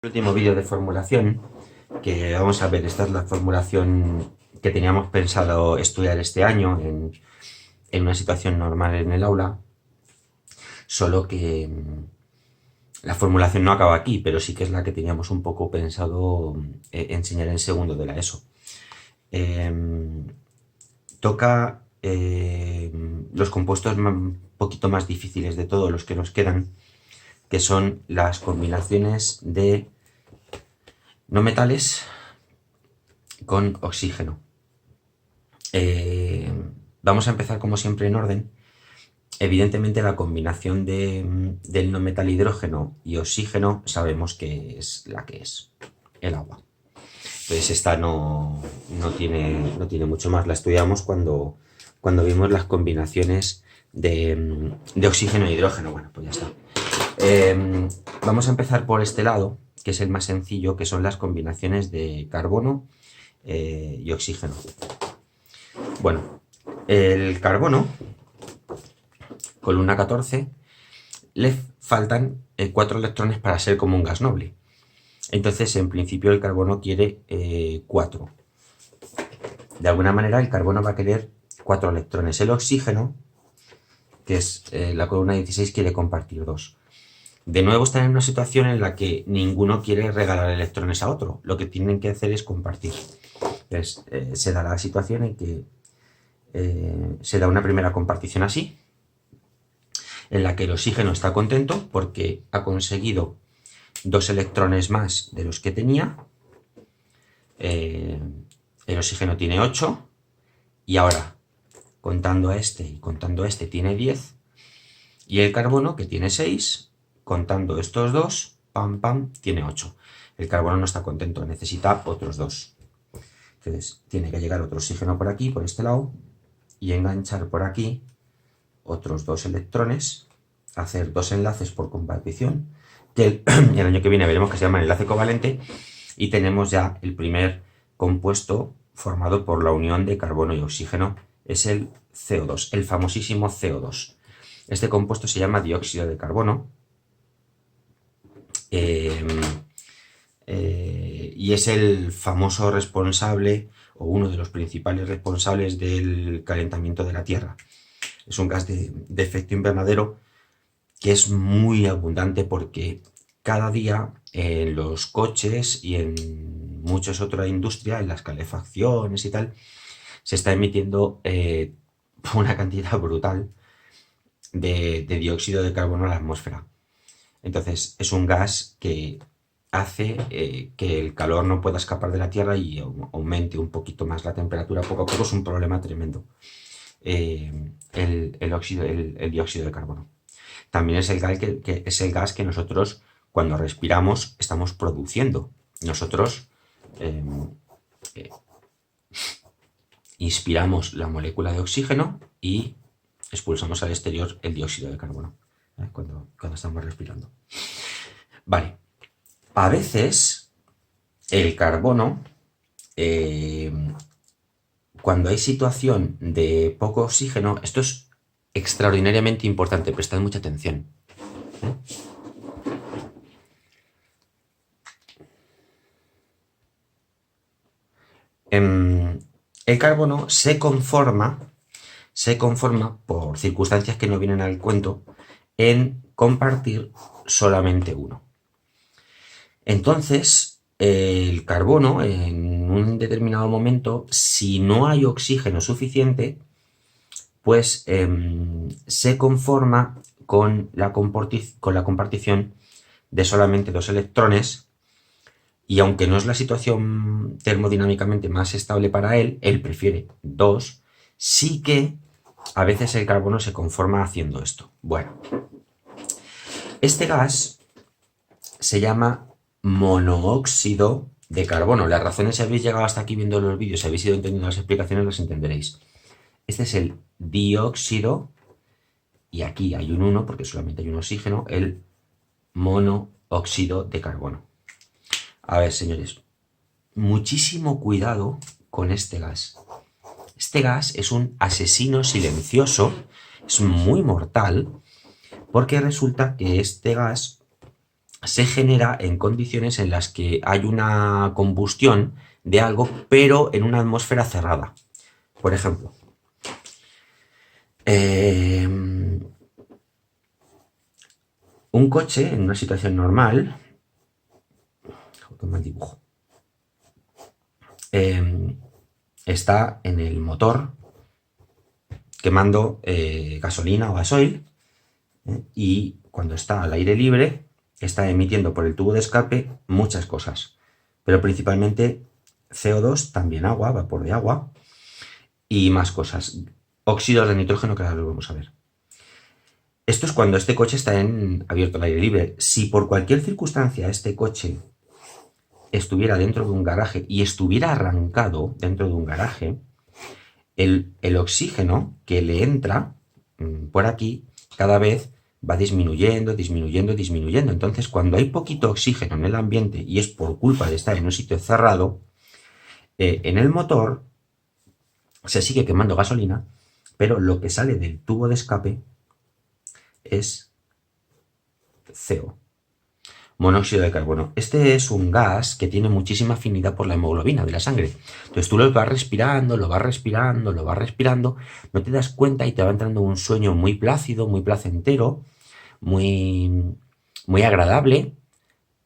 Último vídeo de formulación que vamos a ver. Esta es la formulación que teníamos pensado estudiar este año en una situación normal en el aula, solo que la formulación no acaba aquí, pero sí que es la que teníamos un poco pensado enseñar en segundo de la ESO. Toca los compuestos un poquito más difíciles de todos los que nos quedan, que son las combinaciones de no metales con oxígeno. Vamos a empezar como siempre en orden. Evidentemente la combinación del no metal hidrógeno y oxígeno sabemos que es la que es, el agua. Entonces esta no tiene mucho más, la estudiamos cuando vimos las combinaciones de oxígeno e hidrógeno. Bueno, pues ya está. Vamos a empezar por este lado, que es el más sencillo, que son las combinaciones de carbono y oxígeno. Bueno, el carbono, columna 14, le faltan 4 electrones para ser como un gas noble. Entonces, en principio, el carbono quiere 4. De alguna manera, el carbono va a querer 4 electrones. El oxígeno, que es la columna 16, quiere compartir 2. De nuevo están en una situación en la que ninguno quiere regalar electrones a otro. Lo que tienen que hacer es compartir. Entonces, se da la situación en que se da una primera compartición así, en la que el oxígeno está contento porque ha conseguido 2 electrones más de los que tenía. El oxígeno tiene 8 y ahora, contando a este y contando a este, tiene 10. Y el carbono, que tiene 6, contando estos dos, pam, pam, tiene 8. El carbono no está contento, necesita otros 2. Entonces, tiene que llegar otro oxígeno por aquí, por este lado, y enganchar por aquí otros 2 electrones, hacer 2 enlaces por compartición, que el año que viene veremos que se llama enlace covalente, y tenemos ya el primer compuesto formado por la unión de carbono y oxígeno, es el CO2, el famosísimo CO2. Este compuesto se llama dióxido de carbono, y es el famoso responsable, o uno de los principales responsables del calentamiento de la Tierra. Es un gas de efecto invernadero que es muy abundante porque cada día en los coches y en muchas otras industrias, en las calefacciones y tal, se está emitiendo una cantidad brutal de dióxido de carbono a la atmósfera. Entonces es un gas que hace que el calor no pueda escapar de la Tierra y aumente un poquito más la temperatura poco a poco. Es un problema tremendo. El dióxido de carbono. También es el gas que nosotros, cuando respiramos, estamos produciendo. Nosotros inspiramos la molécula de oxígeno y expulsamos al exterior el dióxido de carbono cuando estamos respirando. Vale. A veces el carbono, cuando hay situación de poco oxígeno, esto es extraordinariamente importante, prestad mucha atención. El carbono se conforma por circunstancias que no vienen al cuento en compartir solamente uno. Entonces, el carbono en un determinado momento, si no hay oxígeno suficiente, pues se conforma con la compartición de solamente 2 electrones, y aunque no es la situación termodinámicamente más estable para él prefiere 2, sí que a veces el carbono se conforma haciendo esto. Bueno, este gas se llama monóxido de carbono. Las razones, si habéis llegado hasta aquí viendo los vídeos, si habéis ido entendiendo las explicaciones, las entenderéis. Este es el dióxido, y aquí hay un 1 porque solamente hay un oxígeno, el monóxido de carbono. A ver, señores, muchísimo cuidado con este gas. Este gas es un asesino silencioso, es muy mortal, porque resulta que este gas se genera en condiciones en las que hay una combustión de algo, pero en una atmósfera cerrada. Por ejemplo, un coche en una situación normal, qué mal dibujo, está en el motor quemando gasolina o gasoil, y cuando está al aire libre está emitiendo por el tubo de escape muchas cosas, pero principalmente CO2, también agua, vapor de agua y más cosas. Óxidos de nitrógeno, que ahora lo vamos a ver. Esto es cuando este coche está abierto al aire libre. Si por cualquier circunstancia este coche estuviera dentro de un garaje y estuviera arrancado dentro de un garaje, el oxígeno que le entra por aquí cada vez va disminuyendo, disminuyendo, disminuyendo. Entonces, cuando hay poquito oxígeno en el ambiente y es por culpa de estar en un sitio cerrado, en el motor se sigue quemando gasolina, pero lo que sale del tubo de escape es CO, monóxido de carbono. Este es un gas que tiene muchísima afinidad por la hemoglobina de la sangre. Entonces tú lo vas respirando, lo vas respirando, lo vas respirando, no te das cuenta y te va entrando un sueño muy plácido, muy placentero, muy, muy agradable,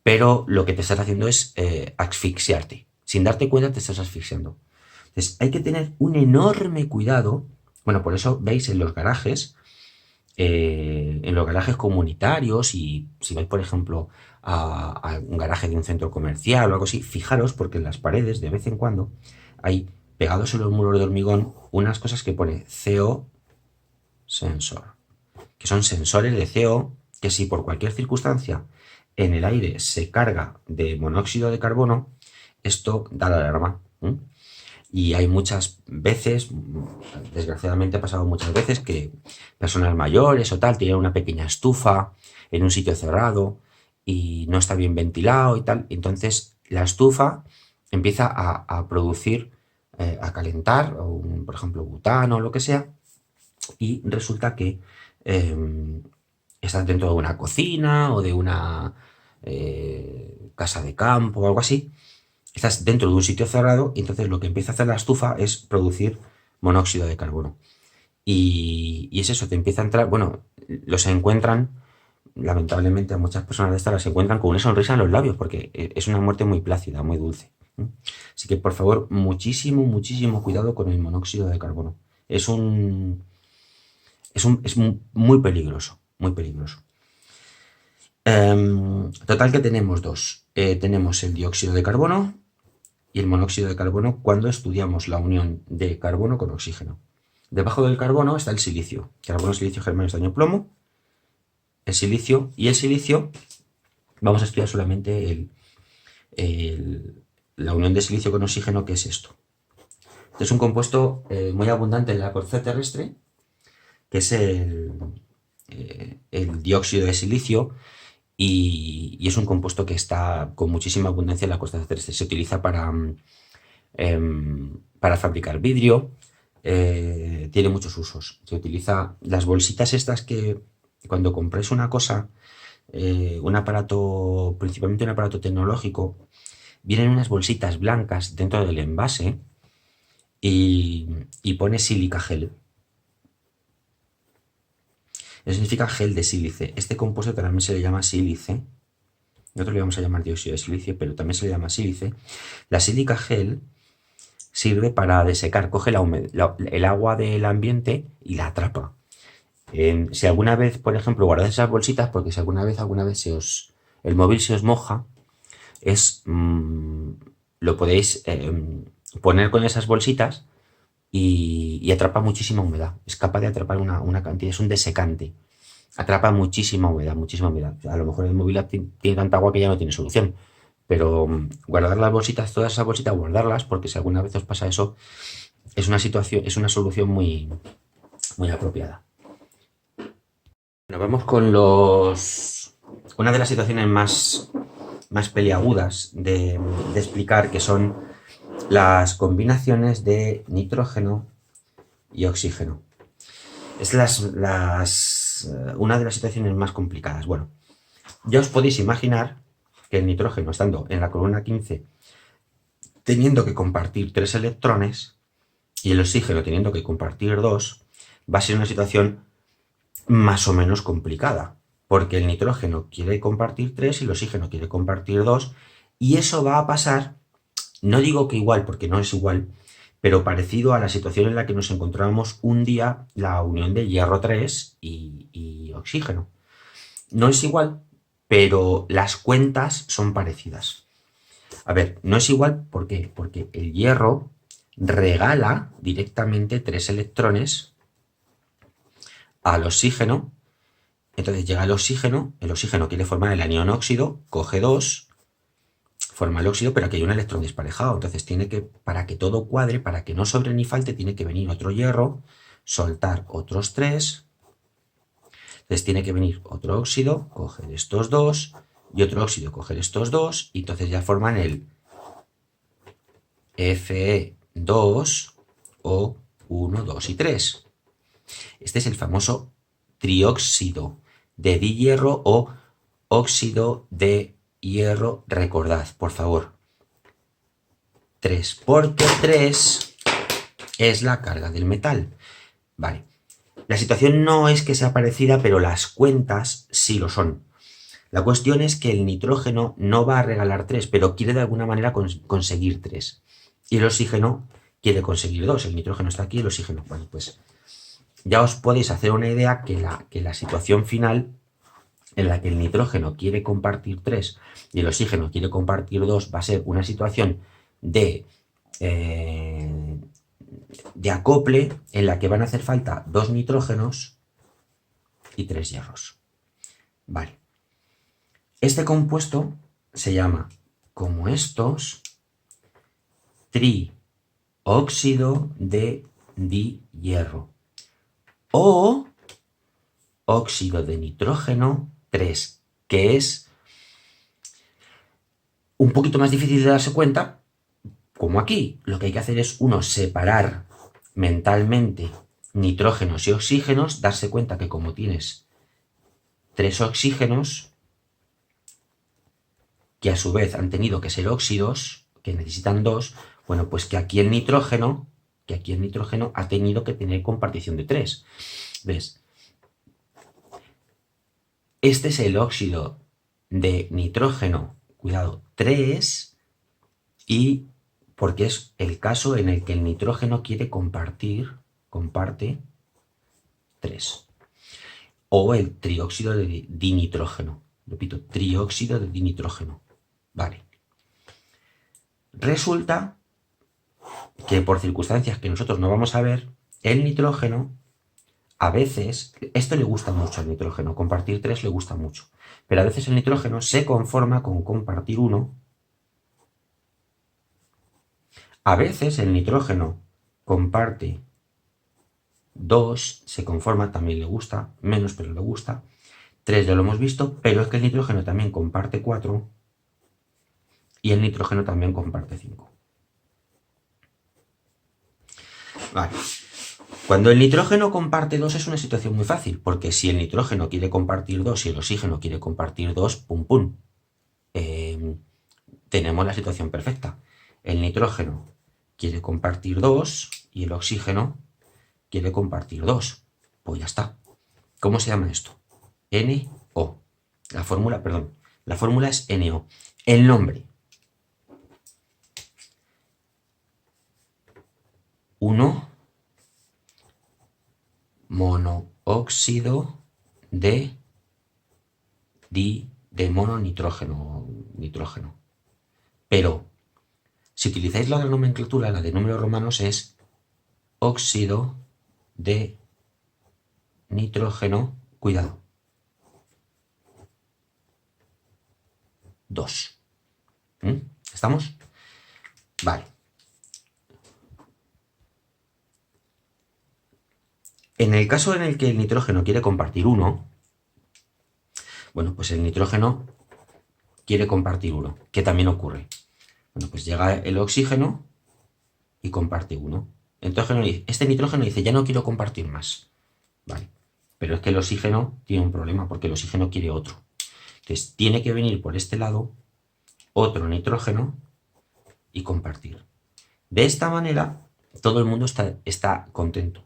pero lo que te estás haciendo es asfixiarte. Sin darte cuenta te estás asfixiando. Entonces hay que tener un enorme cuidado. Bueno, por eso veis en los garajes comunitarios, y si vais, por ejemplo, a un garaje de un centro comercial o algo así, fijaros porque en las paredes de vez en cuando hay pegados en los muros de hormigón unas cosas que pone CO sensor, que son sensores de CO que si por cualquier circunstancia en el aire se carga de monóxido de carbono, esto da la alarma. Y hay muchas veces, desgraciadamente ha pasado muchas veces, que personas mayores o tal tienen una pequeña estufa en un sitio cerrado y no está bien ventilado y tal. Entonces la estufa empieza a producir, a calentar, por ejemplo, butano o lo que sea, y resulta que estás dentro de una cocina o de una casa de campo o algo así. Estás dentro de un sitio cerrado y entonces lo que empieza a hacer la estufa es producir monóxido de carbono. Y es eso, te empieza a entrar, bueno, los encuentran, lamentablemente a muchas personas de estas las encuentran con una sonrisa en los labios porque es una muerte muy plácida, muy dulce. Así que por favor, muchísimo, muchísimo cuidado con el monóxido de carbono. Es muy peligroso, muy peligroso. Total que tenemos dos. Tenemos el dióxido de carbono y el monóxido de carbono cuando estudiamos la unión de carbono con oxígeno. Debajo del carbono está el silicio. Carbono, silicio, germanio, estaño, plomo. El silicio. Y el silicio, vamos a estudiar solamente la unión de silicio con oxígeno, que es esto. Este es un compuesto muy abundante en la corteza terrestre, que es el dióxido de silicio, y es un compuesto que está con muchísima abundancia en la corteza terrestre. Se utiliza para fabricar vidrio, tiene muchos usos. Se utiliza las bolsitas estas que cuando compráis una cosa, un aparato, principalmente un aparato tecnológico, vienen unas bolsitas blancas dentro del envase y pone sílica gel. Eso significa gel de sílice. Este compuesto también se le llama sílice. Nosotros le vamos a llamar dióxido de silicio, pero también se le llama sílice. La sílica gel sirve para desecar, coge el agua del ambiente y la atrapa. Si alguna vez, por ejemplo, guardáis esas bolsitas, porque si alguna vez el móvil se os moja, lo podéis poner con esas bolsitas y atrapa muchísima humedad. Es capaz de atrapar una cantidad, es un desecante. Atrapa muchísima humedad, muchísima humedad. A lo mejor el móvil tiene tanta agua que ya no tiene solución. Pero guardar las bolsitas, todas esas bolsitas, guardarlas, porque si alguna vez os pasa eso, es una solución muy, muy apropiada. Bueno, vamos con una de las situaciones más peliagudas de explicar, que son las combinaciones de nitrógeno y oxígeno. Es una de las situaciones más complicadas. Bueno, Ya os podéis imaginar que el nitrógeno, estando en la columna 15, teniendo que compartir 3 electrones, y el oxígeno teniendo que compartir 2, va a ser una situación más o menos complicada, porque el nitrógeno quiere compartir 3 y el oxígeno quiere compartir 2, y eso va a pasar, no digo que igual, porque no es igual, pero parecido a la situación en la que nos encontrábamos un día la unión de hierro 3 y oxígeno. No es igual, pero las cuentas son parecidas. A ver, no es igual, ¿por qué? Porque el hierro regala directamente 3 electrones al oxígeno. Entonces llega el oxígeno quiere formar el anión óxido, coge 2, forma el óxido, pero aquí hay un electrón desparejado. Entonces tiene que, para que todo cuadre, para que no sobre ni falte, tiene que venir otro hierro, soltar otros 3. Entonces tiene que venir otro óxido, coger estos 2, y otro óxido, coger estos 2, y entonces ya forman el Fe2O1, 2 y 3. Este es el famoso trióxido de dihierro o óxido de hierro. Recordad, por favor, 3, porque 3 es la carga del metal. Vale. La situación no es que sea parecida, pero las cuentas sí lo son. La cuestión es que el nitrógeno no va a regalar 3, pero quiere de alguna manera conseguir 3. Y el oxígeno quiere conseguir 2. El nitrógeno está aquí y el oxígeno. Bueno, pues ya os podéis hacer una idea que la situación final en la que el nitrógeno quiere compartir 3 y el oxígeno quiere compartir 2 va a ser una situación de acople en la que van a hacer falta 2 nitrógenos y 3 hierros. Vale. Este compuesto se llama, como estos, trióxido de dihierro o óxido de nitrógeno 3, que es un poquito más difícil de darse cuenta. Como aquí, lo que hay que hacer es separar mentalmente nitrógenos y oxígenos, darse cuenta que como tienes 3 oxígenos, que a su vez han tenido que ser óxidos, que necesitan 2, bueno, pues que aquí el nitrógeno ha tenido que tener compartición de 3. ¿Ves? Este es el óxido de nitrógeno, cuidado, 3, y porque es el caso en el que el nitrógeno comparte 3. O el trióxido de dinitrógeno. Repito, trióxido de dinitrógeno. Vale. Resulta que por circunstancias que nosotros no vamos a ver, el nitrógeno, a veces, esto le gusta mucho al nitrógeno, compartir 3 le gusta mucho, pero a veces el nitrógeno se conforma con compartir 1. A veces el nitrógeno comparte 2, se conforma, también le gusta, menos pero le gusta. 3 ya lo hemos visto, pero es que el nitrógeno también comparte 4 y el nitrógeno también comparte 5. Vale. Cuando el nitrógeno comparte 2 es una situación muy fácil, porque si el nitrógeno quiere compartir 2 y el oxígeno quiere compartir 2, pum pum. Tenemos la situación perfecta. El nitrógeno quiere compartir 2 y el oxígeno quiere compartir 2. Pues ya está. ¿Cómo se llama esto? NO. La fórmula es NO. El nombre. 1 monóxido de mononitrógeno. Pero si utilizáis la nomenclatura, la de números romanos es óxido de nitrógeno, cuidado, 2. ¿Estamos? Vale. En el caso en el que el nitrógeno quiere compartir 1, bueno, pues el nitrógeno quiere compartir 1, que también ocurre. Bueno, pues llega el oxígeno y comparte 1. Entonces este nitrógeno dice, ya no quiero compartir más. Vale. Pero es que el oxígeno tiene un problema, porque el oxígeno quiere otro. Entonces, tiene que venir por este lado otro nitrógeno y compartir. De esta manera, todo el mundo está contento.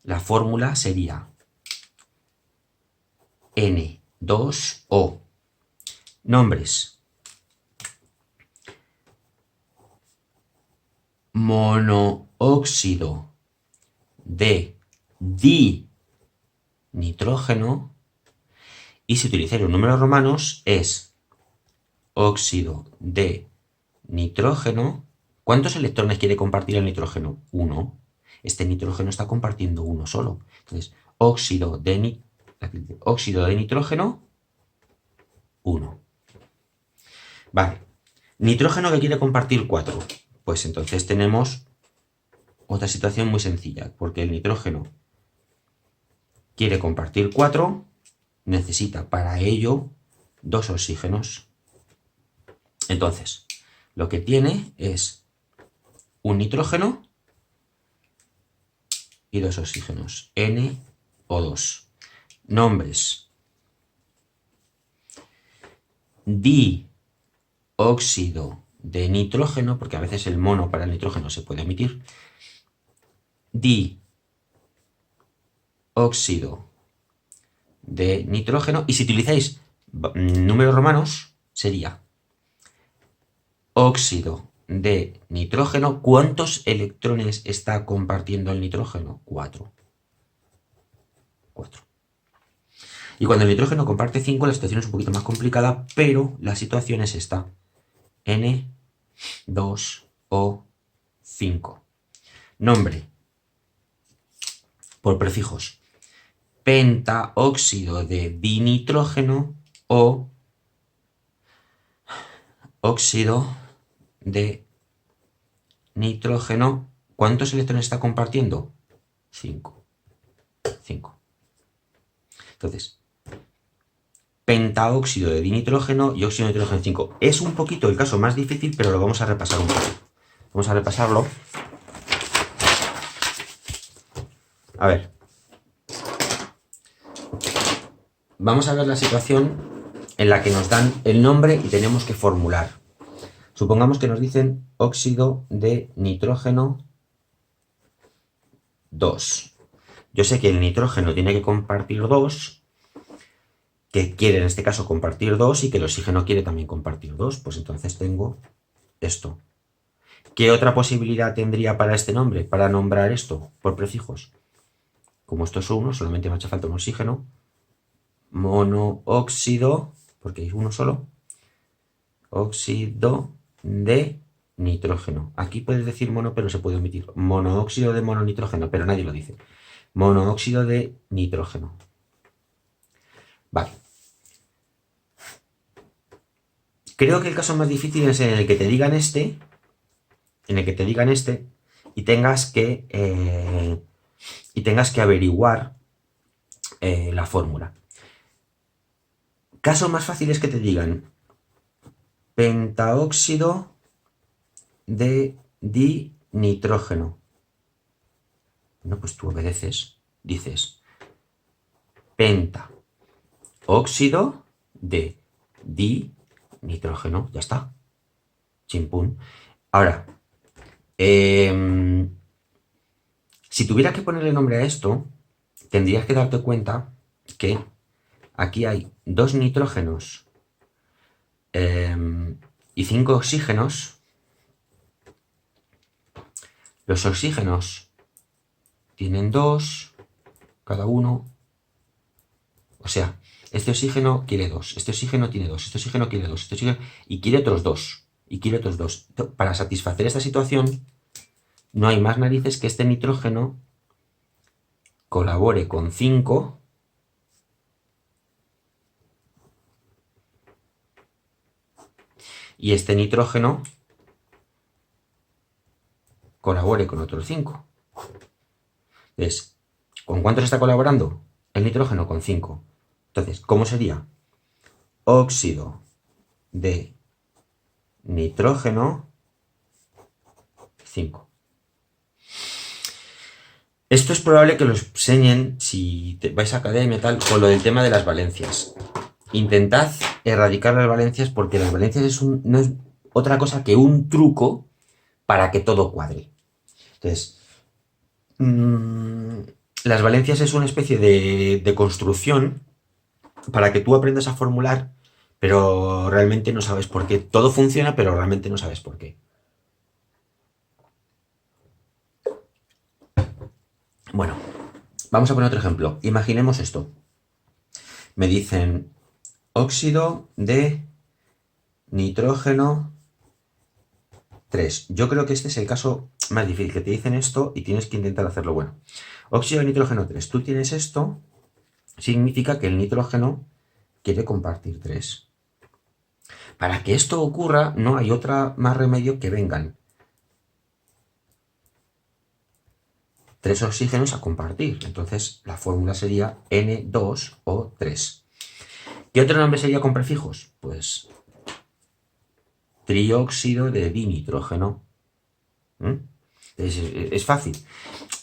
La fórmula sería N2O. Nombres: monóxido de dinitrógeno, y si utilizáis los números romanos es óxido de nitrógeno. ¿Cuántos electrones quiere compartir el nitrógeno? 1. Este nitrógeno está compartiendo uno solo. Entonces, óxido de nitrógeno, 1. Vale. Nitrógeno que quiere compartir 4. Pues entonces tenemos otra situación muy sencilla, porque el nitrógeno quiere compartir 4, necesita para ello 2 oxígenos. Entonces, lo que tiene es un nitrógeno y 2 oxígenos, NO2. Nombres: dióxido de nitrógeno, porque a veces el mono para el nitrógeno se puede omitir. Dióxido de nitrógeno, y si utilizáis números romanos sería óxido de nitrógeno. ¿Cuántos electrones está compartiendo el nitrógeno? 4. Y cuando el nitrógeno comparte 5, la situación es un poquito más complicada, pero la situación es esta: N2O5. Nombre por prefijos: pentaóxido de dinitrógeno o óxido de nitrógeno. ¿Cuántos electrones está compartiendo? 5. Entonces, pentaóxido de dinitrógeno y óxido de nitrógeno 5. Es un poquito el caso más difícil, pero lo vamos a repasar un poco. Vamos a repasarlo. A ver. Vamos a ver la situación en la que nos dan el nombre y tenemos que formular. Supongamos que nos dicen óxido de nitrógeno 2. Yo sé que el nitrógeno tiene que compartir 2, que quiere en este caso compartir 2 y que el oxígeno quiere también compartir 2. Pues entonces tengo esto. ¿Qué otra posibilidad tendría para este nombre, para nombrar esto por prefijos? Como esto es 1, solamente me hace falta un oxígeno. Monóxido, porque hay uno solo, óxido de nitrógeno. Aquí puedes decir mono, pero se puede omitir. Monóxido de mononitrógeno, pero nadie lo dice. Monóxido de nitrógeno. Vale. Creo que el caso más difícil es en el que te digan este, y tengas que averiguar la fórmula. Caso más fácil es que te digan pentaóxido de dinitrógeno. No, pues tú obedeces, dices pentaóxido de dinitrógeno, ya está. Chimpún. Ahora, si tuviera que ponerle nombre a esto, tendrías que darte cuenta que aquí hay 2 nitrógenos y 5 oxígenos. Los oxígenos tienen 2 cada uno. O sea, este oxígeno quiere 2, este oxígeno tiene 2, este oxígeno quiere 2, este oxígeno y quiere otros 2, y quiere otros 2. Para satisfacer esta situación, no hay más narices que este nitrógeno colabore con 5 y este nitrógeno colabore con otros 5. Entonces, ¿con cuántos está colaborando? El nitrógeno con 5. Entonces, ¿cómo sería? Óxido de nitrógeno 5. Esto es probable que lo enseñen si vais a academia tal, con lo del tema de las valencias. intentad erradicar las valencias porque las valencias no es otra cosa que un truco para que todo cuadre. Entonces, las valencias es una especie de construcción para que tú aprendas a formular, pero realmente no sabes por qué. Todo funciona, pero realmente no sabes por qué. Bueno, vamos a poner otro ejemplo. Imaginemos esto. Me dicen óxido de nitrógeno 3. Yo creo que este es el caso más difícil, que te dicen esto y tienes que intentar hacerlo bueno. Óxido de nitrógeno 3. Tú tienes esto, significa que el nitrógeno quiere compartir 3. Para que esto ocurra, no hay otra más remedio que vengan 3 oxígenos a compartir. Entonces la fórmula sería N2O3. ¿Qué otro nombre sería con prefijos? Pues trióxido de dinitrógeno. Es fácil.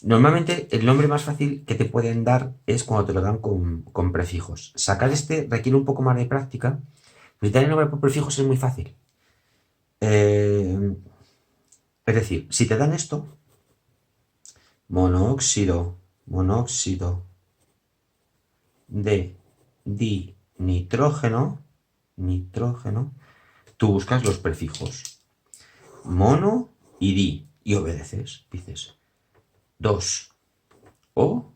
Normalmente el nombre más fácil que te pueden dar es cuando te lo dan con prefijos. Sacar este requiere un poco más de práctica. Pero dar el nombre por prefijos es muy fácil. Es decir, si te dan esto, monóxido de dinitrógeno, tú buscas los prefijos mono y di y obedeces. Dices 2 o...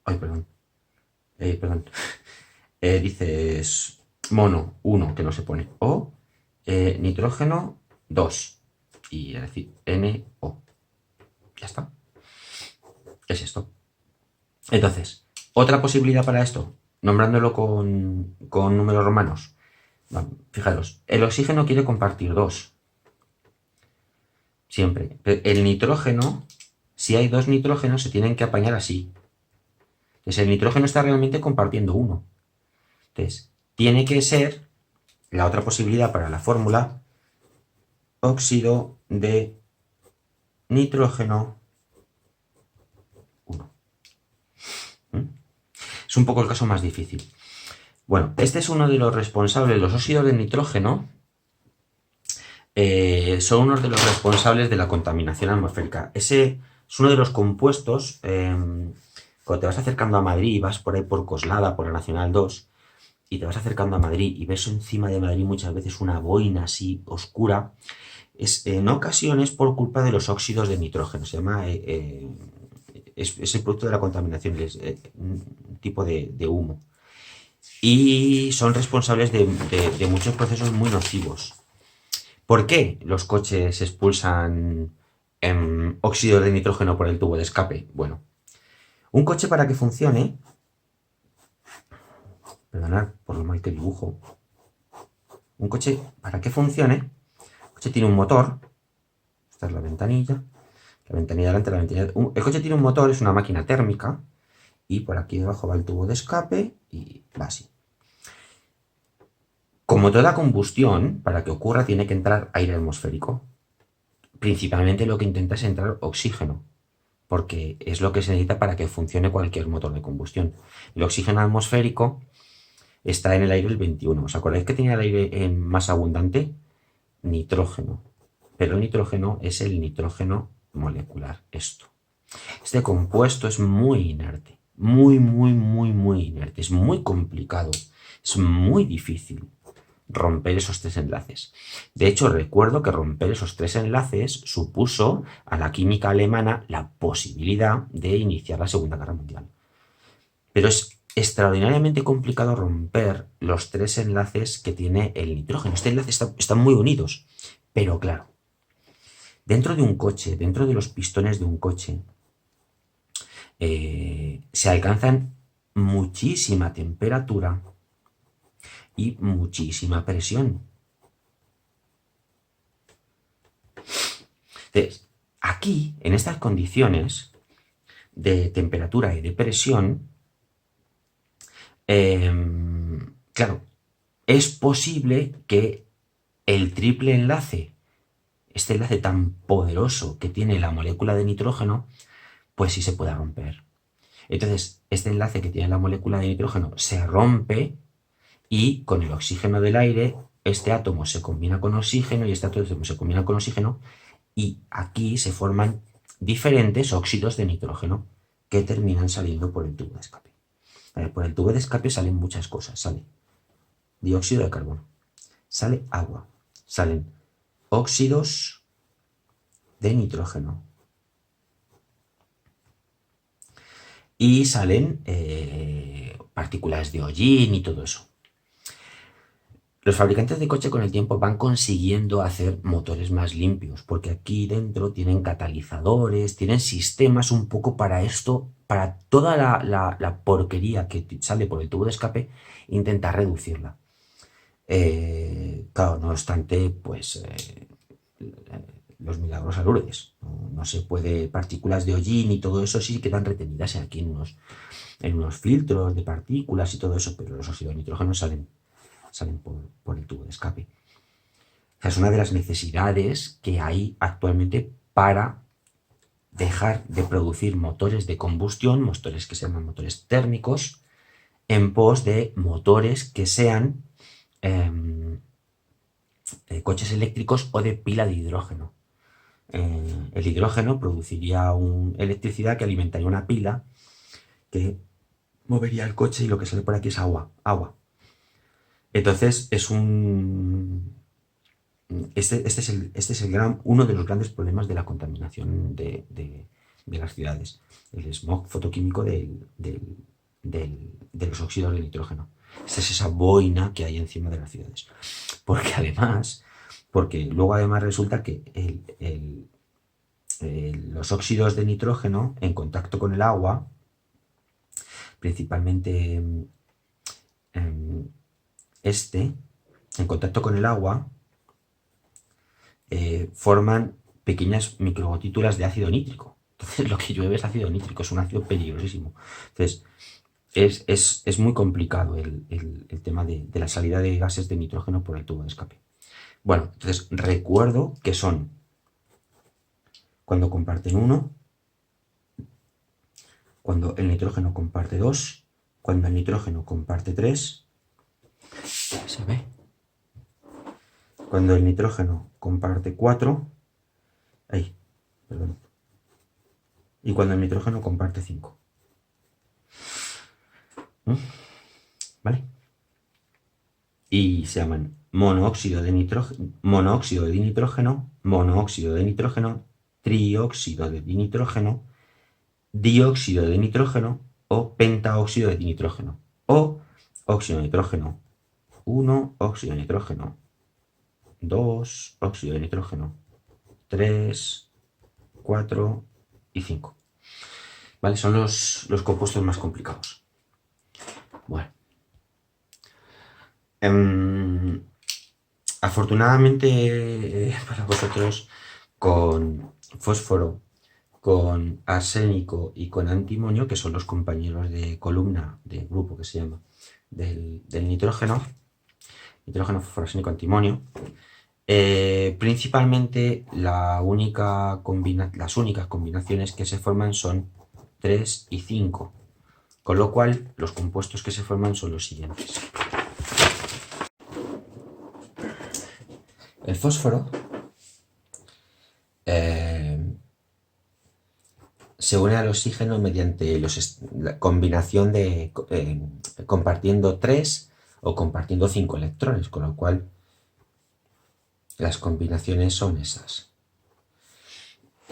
Ay, perdón. Dices mono 1, que no se pone, o nitrógeno 2. Y es decir, NO. Ya está. Es esto. Entonces, otra posibilidad para esto, nombrándolo con números romanos. Fijaros, el oxígeno quiere compartir 2. Siempre. El nitrógeno, si hay 2 nitrógenos, se tienen que apañar así. Entonces, el nitrógeno está realmente compartiendo 1. Entonces, tiene que ser la otra posibilidad para la fórmula, óxido de nitrógeno 1. Es un poco el caso más difícil. Bueno, este es uno de los responsables, los óxidos de nitrógeno son uno de los responsables de la contaminación atmosférica. Ese es uno de los compuestos, cuando te vas acercando a Madrid, vas por ahí por Coslada, por la Nacional 2, y te vas acercando a Madrid y ves encima de Madrid muchas veces una boina así oscura, es en ocasiones por culpa de los óxidos de nitrógeno. Se llama, es el producto de la contaminación, es un tipo de humo. Y son responsables de muchos procesos muy nocivos. ¿Por qué los coches expulsan óxido de nitrógeno por el tubo de escape? Bueno, un coche para que funcione, perdonad por lo mal que dibujo, un coche para que funcione, el coche tiene un motor, esta es la ventanilla delante, la ventanilla, el coche tiene un motor, es una máquina térmica, y por aquí debajo va el tubo de escape y va así. Como toda combustión, para que ocurra tiene que entrar aire atmosférico. Principalmente lo que intenta es entrar oxígeno, porque es lo que se necesita para que funcione cualquier motor de combustión. El oxígeno atmosférico está en el aire el 21. ¿Os acordáis que tenía el aire más abundante? Nitrógeno. Pero el nitrógeno es el nitrógeno molecular, esto. Este compuesto es muy inerte, muy inerte. Es muy complicado, es muy difícil romper esos 3 enlaces. De hecho, recuerdo que romper esos 3 enlaces supuso a la química alemana la posibilidad de iniciar la Segunda Guerra Mundial. Pero es extraordinariamente complicado romper los 3 enlaces que tiene el nitrógeno. Este enlace están muy unidos, pero claro, dentro de un coche, dentro de los pistones de un coche, se alcanzan muchísima temperatura y muchísima presión. Entonces, aquí, en estas condiciones de temperatura y de presión, claro, es posible que el triple enlace, este enlace tan poderoso que tiene la molécula de nitrógeno, pues sí se pueda romper. Entonces, este enlace que tiene la molécula de nitrógeno se rompe y con el oxígeno del aire, este átomo se combina con oxígeno y este átomo se combina con oxígeno y aquí se forman diferentes óxidos de nitrógeno que terminan saliendo por el tubo de escape. Por el tubo de escape salen muchas cosas. Sale dióxido de carbono, sale agua, salen óxidos de nitrógeno y salen partículas de hollín y todo eso. Los fabricantes de coche con el tiempo van consiguiendo hacer motores más limpios, porque aquí dentro tienen catalizadores, tienen sistemas un poco para esto, para toda la porquería que sale por el tubo de escape, intentar reducirla. Claro, no obstante, pues los milagros a Lourdes. No se puede, partículas de hollín y todo eso sí quedan retenidas aquí en unos filtros de partículas y todo eso, pero los óxidos de nitrógeno salen por el tubo de escape. O sea, es una de las necesidades que hay actualmente para dejar de producir motores de combustión, motores que se llaman motores térmicos, en pos de motores que sean coches eléctricos o de pila de hidrógeno. El hidrógeno produciría electricidad que alimentaría una pila que movería el coche y lo que sale por aquí es agua. Entonces es este es uno de los grandes problemas de la contaminación de las ciudades, el smog fotoquímico de los óxidos de nitrógeno. Esta es esa boina que hay encima de las ciudades. Porque luego además resulta que los óxidos de nitrógeno en contacto con el agua, principalmente en contacto con el agua, forman pequeñas microgotículas de ácido nítrico. Entonces lo que llueve es ácido nítrico, es un ácido peligrosísimo. Entonces es muy complicado el tema de la salida de gases de nitrógeno por el tubo de escape. Bueno, entonces recuerdo que son cuando comparten 1, cuando el nitrógeno comparte 2, cuando el nitrógeno comparte 3, ¿se ve? Cuando el nitrógeno comparte 4, y cuando el nitrógeno comparte 5. ¿Vale? Y se llaman monóxido de nitrógeno, trióxido de dinitrógeno, dióxido de nitrógeno o pentaóxido de dinitrógeno. O óxido de nitrógeno 1, óxido de nitrógeno 2, óxido de nitrógeno 3, 4 y 5. ¿Vale? Son los compuestos más complicados. Bueno. Afortunadamente para vosotros, con fósforo, con arsénico y con antimonio, que son los compañeros de columna del grupo que se llama del nitrógeno, fósforo, arsénico, antimonio, principalmente las únicas combinaciones que se forman son 3 y 5, con lo cual los compuestos que se forman son los siguientes. El fósforo se une al oxígeno mediante la combinación de compartiendo 3 o compartiendo 5 electrones, con lo cual las combinaciones son esas.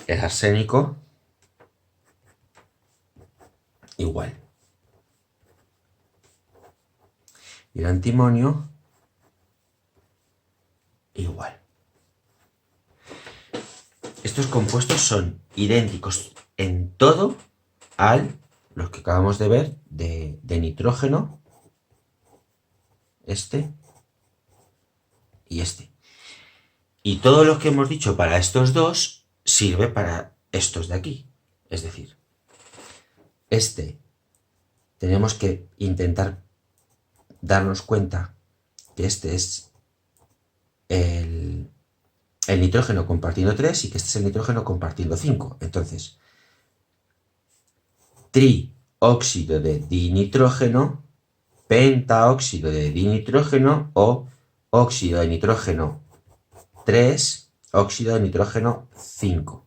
El arsénico igual. Y el antimonio igual. Estos compuestos son idénticos en todo a los que acabamos de ver de nitrógeno, este y este. Y todo lo que hemos dicho para estos dos sirve para estos de aquí. Es decir, tenemos que intentar darnos cuenta que este es el nitrógeno compartiendo 3 y que este es el nitrógeno compartiendo 5. Entonces, trióxido de dinitrógeno pentaóxido de dinitrógeno o óxido de nitrógeno 3, óxido de nitrógeno 5.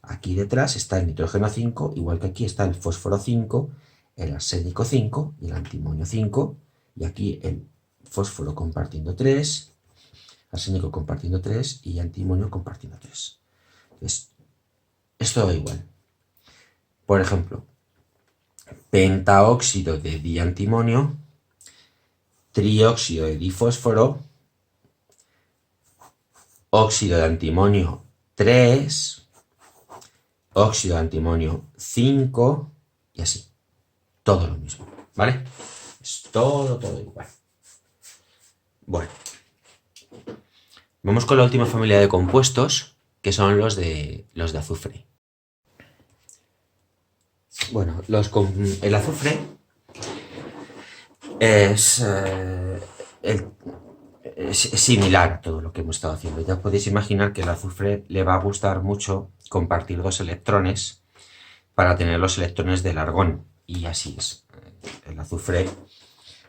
Aquí detrás está el nitrógeno 5, igual que aquí está el fósforo 5, el arsénico 5 y el antimonio 5. Y aquí el fósforo compartiendo 3, arsénico compartiendo 3 y antimonio compartiendo 3. Es todo igual. Por ejemplo, pentaóxido de diantimonio, trióxido de difósforo, óxido de antimonio 3, óxido de antimonio 5 y así. Todo lo mismo, ¿vale? Es todo igual. Bueno. Vamos con la última familia de compuestos, que son los de azufre. Bueno, el azufre es similar a todo lo que hemos estado haciendo. Ya podéis imaginar que el azufre le va a gustar mucho compartir 2 electrones para tener los electrones del argón. Y así es. El azufre,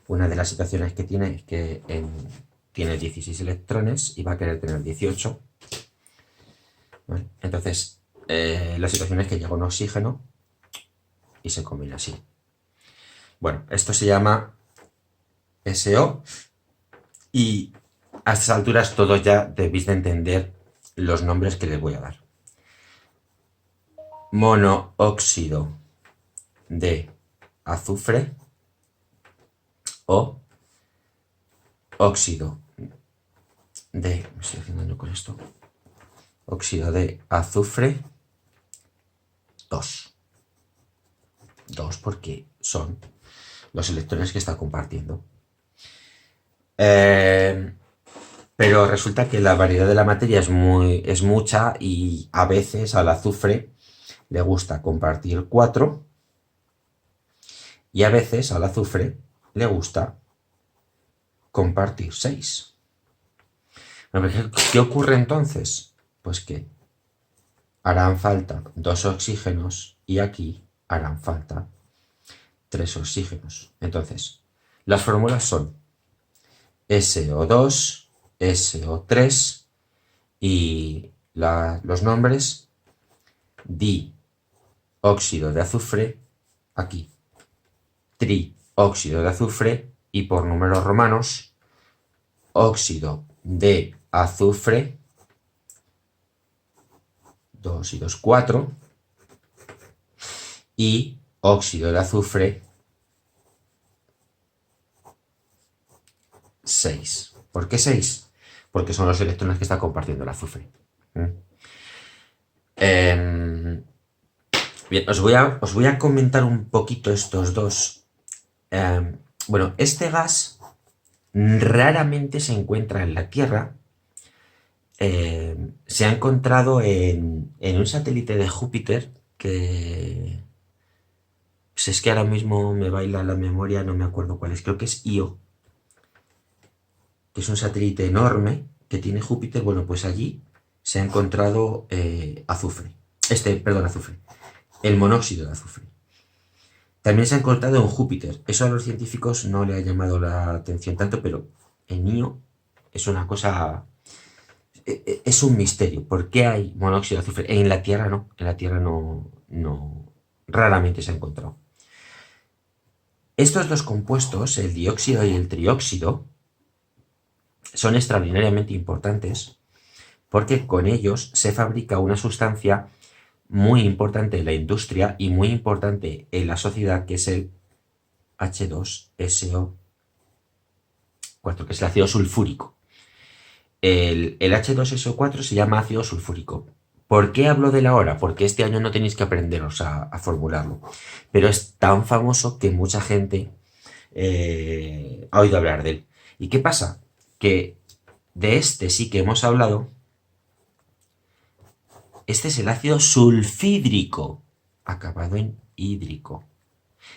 una de las situaciones que tiene es que tiene 16 electrones y va a querer tener 18. ¿Vale? Entonces, la situación es que llega un oxígeno y se combina así. Bueno, esto se llama SO y a estas alturas todos ya debéis de entender los nombres que les voy a dar. Monóxido de azufre o óxido de... Me estoy haciendo daño con esto. Óxido de azufre 2. 2 porque son los electrones que está compartiendo. Pero resulta que la variedad de la materia es mucha y a veces al azufre le gusta compartir 4 y a veces al azufre le gusta compartir 6. ¿Qué ocurre entonces? Pues que harán falta 2 oxígenos y aquí harán falta 3 oxígenos. Entonces, las fórmulas son SO2, SO3 y los nombres dióxido de azufre, aquí trióxido de azufre y por números romanos óxido de azufre 2 y 2, 4 y óxido de azufre 6. ¿Por qué 6? Porque son los electrones que está compartiendo el azufre. Bien, os voy a comentar un poquito estos dos. Bueno, este gas raramente se encuentra en la Tierra. Se ha encontrado en un satélite de Júpiter que... Pues es que ahora mismo me baila la memoria, no me acuerdo cuál es, creo que es Io, que es un satélite enorme que tiene Júpiter. Bueno, pues allí se ha encontrado azufre, el monóxido de azufre. También se ha encontrado en Júpiter. Eso a los científicos no le ha llamado la atención tanto, pero en Io es una cosa... Es un misterio. ¿Por qué hay monóxido de azufre? En la Tierra no. En la Tierra no raramente se ha encontrado. Estos dos compuestos, el dióxido y el trióxido, son extraordinariamente importantes porque con ellos se fabrica una sustancia muy importante en la industria y muy importante en la sociedad, que es el H2SO4, que es el ácido sulfúrico. El H2SO4 se llama ácido sulfúrico. ¿Por qué hablo de él ahora? Porque este año no tenéis que aprenderos a formularlo. Pero es tan famoso que mucha gente ha oído hablar de él. ¿Y qué pasa? Que de este sí que hemos hablado. Este es el ácido sulfídrico, acabado en hídrico.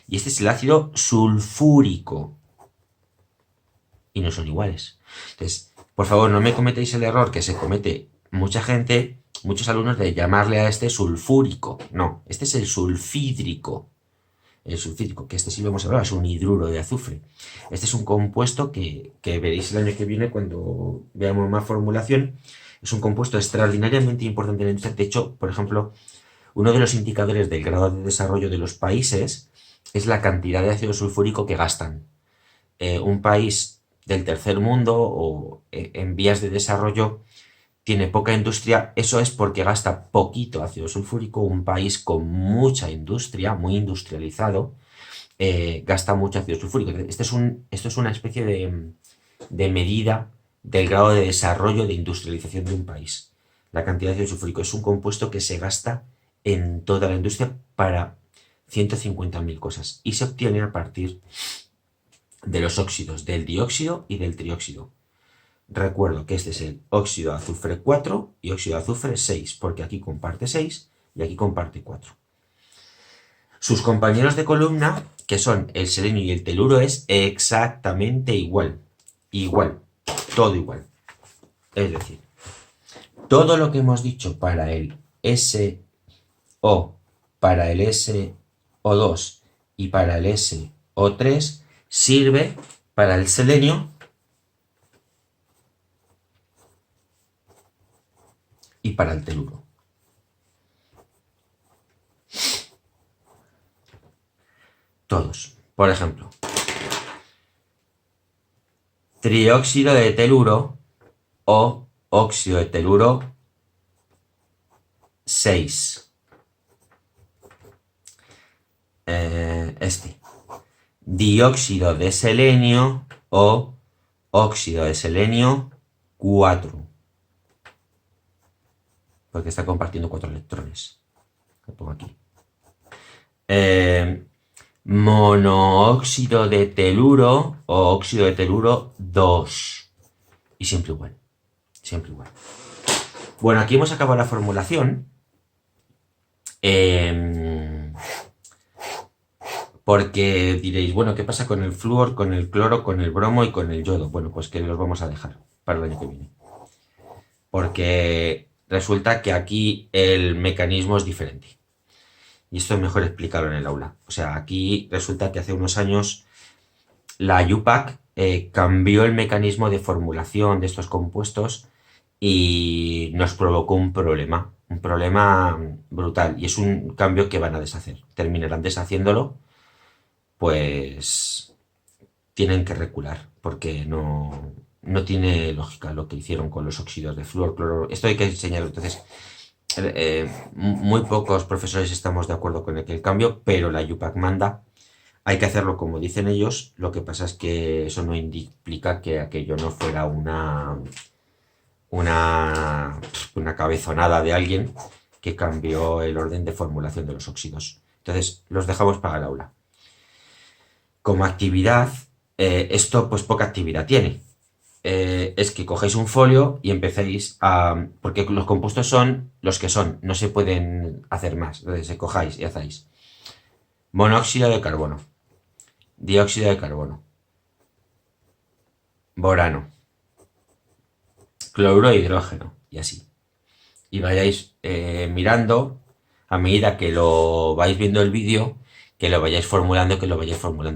Y este es el ácido sulfúrico. Y no son iguales. Entonces, por favor, no me cometéis el error que se comete mucha gente, muchos alumnos, de llamarle a este sulfúrico. No, este es el sulfídrico. el sulfídrico, que este sí lo hemos hablado, es un hidruro de azufre. Este es un compuesto que veréis el año que viene cuando veamos más formulación. Es un compuesto extraordinariamente importante en la industria. De hecho, por ejemplo, uno de los indicadores del grado de desarrollo de los países es la cantidad de ácido sulfúrico que gastan. Un país del tercer mundo o en vías de desarrollo tiene poca industria, eso es porque gasta poquito ácido sulfúrico. Un país con mucha industria, muy industrializado, gasta mucho ácido sulfúrico. Esto es una especie de medida del grado de desarrollo de industrialización de un país. La cantidad de ácido sulfúrico es un compuesto que se gasta en toda la industria para 150.000 cosas y se obtiene a partir de los óxidos del dióxido y del trióxido. Recuerdo que este es el óxido de azufre 4 y óxido de azufre 6, porque aquí comparte 6 y aquí comparte 4. Sus compañeros de columna, que son el selenio y el teluro, es exactamente igual. Igual. Todo igual. Es decir, todo lo que hemos dicho para el SO, para el SO2 y para el SO3 sirve para el selenio y para el teluro. Todos. Por ejemplo, trióxido de teluro o óxido de teluro 6. Dióxido de selenio o óxido de selenio 4. Porque está compartiendo 4 electrones. Lo pongo aquí. Monóxido de teluro o óxido de teluro 2. Y siempre igual. Siempre igual. Bueno, aquí hemos acabado la formulación. Porque diréis, bueno, ¿qué pasa con el flúor, con el cloro, con el bromo y con el yodo? Bueno, pues que los vamos a dejar para el año que viene. Porque resulta que aquí el mecanismo es diferente. Y esto es mejor explicarlo en el aula. O sea, aquí resulta que hace unos años la IUPAC cambió el mecanismo de formulación de estos compuestos y nos provocó un problema brutal. Y es un cambio que van a deshacer. Terminarán deshaciéndolo, pues tienen que recular, porque no tiene lógica lo que hicieron con los óxidos de flúor, cloro. Esto hay que enseñarlo. Entonces, muy pocos profesores estamos de acuerdo con el cambio, pero la IUPAC manda. Hay que hacerlo como dicen ellos. Lo que pasa es que eso no implica que aquello no fuera una cabezonada de alguien que cambió el orden de formulación de los óxidos. Entonces, los dejamos para el aula. Como actividad, esto pues poca actividad tiene. Es que cogéis un folio y empecéis a... Porque los compuestos son los que son, no se pueden hacer más. Entonces, cojáis y hacéis monóxido de carbono, dióxido de carbono, borano, cloruro de hidrógeno y así. Y vayáis mirando a medida que lo vais viendo el vídeo, que lo vayáis formulando,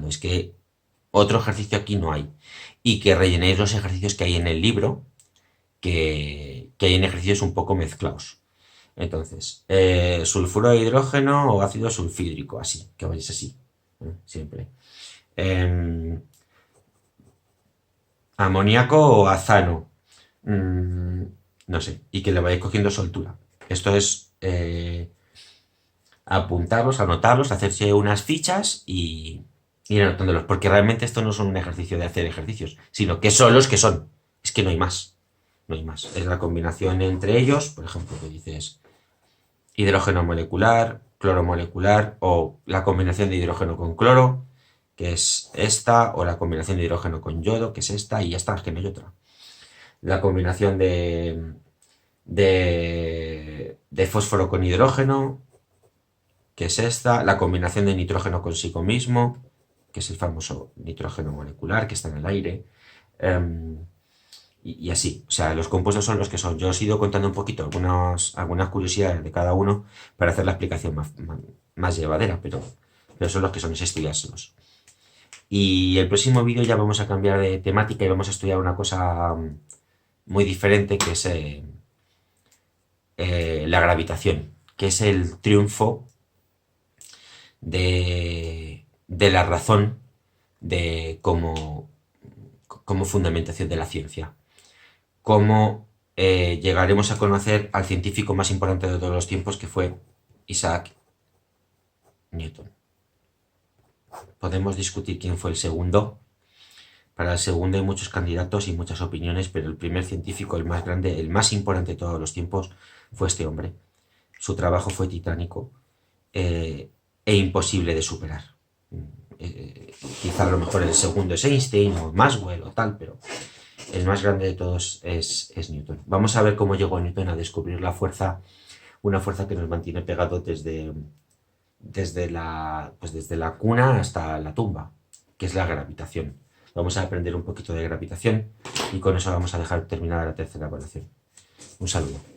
Es que otro ejercicio aquí no hay. Y que rellenéis los ejercicios que hay en el libro, que hay en ejercicios un poco mezclados. Entonces, sulfuro de hidrógeno o ácido sulfídrico, así, que vayáis así, siempre. Amoníaco o azano, no sé, y que le vayáis cogiendo soltura. Esto es apuntarlos, anotarlos, hacerse unas fichas y ir anotándolos, porque realmente esto no son un ejercicio de hacer ejercicios, sino que son los que son. Es que no hay más. No hay más. Es la combinación entre ellos, por ejemplo, que dices hidrógeno molecular, cloro molecular, o la combinación de hidrógeno con cloro, que es esta, o la combinación de hidrógeno con yodo, que es esta, y ya está, es que no hay otra. La combinación de fósforo con hidrógeno, que es esta, la combinación de nitrógeno consigo mismo, que es el famoso nitrógeno molecular que está en el aire, y así. O sea, los compuestos son los que son. Yo os he ido contando un poquito algunas curiosidades de cada uno para hacer la explicación más llevadera, pero pero son los que son, es estudiárselos. Y el próximo vídeo ya vamos a cambiar de temática y vamos a estudiar una cosa muy diferente, que es la gravitación, que es el triunfo de la razón como fundamentación de la ciencia. Cómo llegaremos a conocer al científico más importante de todos los tiempos, que fue Isaac Newton. Podemos discutir quién fue el segundo. Para el segundo hay muchos candidatos y muchas opiniones, pero el primer científico, el más grande, el más importante de todos los tiempos, fue este hombre. Su trabajo fue titánico e imposible de superar. Quizá a lo mejor el segundo es Einstein o Maxwell o tal, pero el más grande de todos es Newton. Vamos a ver cómo llegó Newton a descubrir la fuerza, una fuerza que nos mantiene pegados desde la cuna hasta la tumba, que es la gravitación. Vamos a aprender un poquito de gravitación y con eso vamos a dejar terminada la tercera evaluación. Un saludo.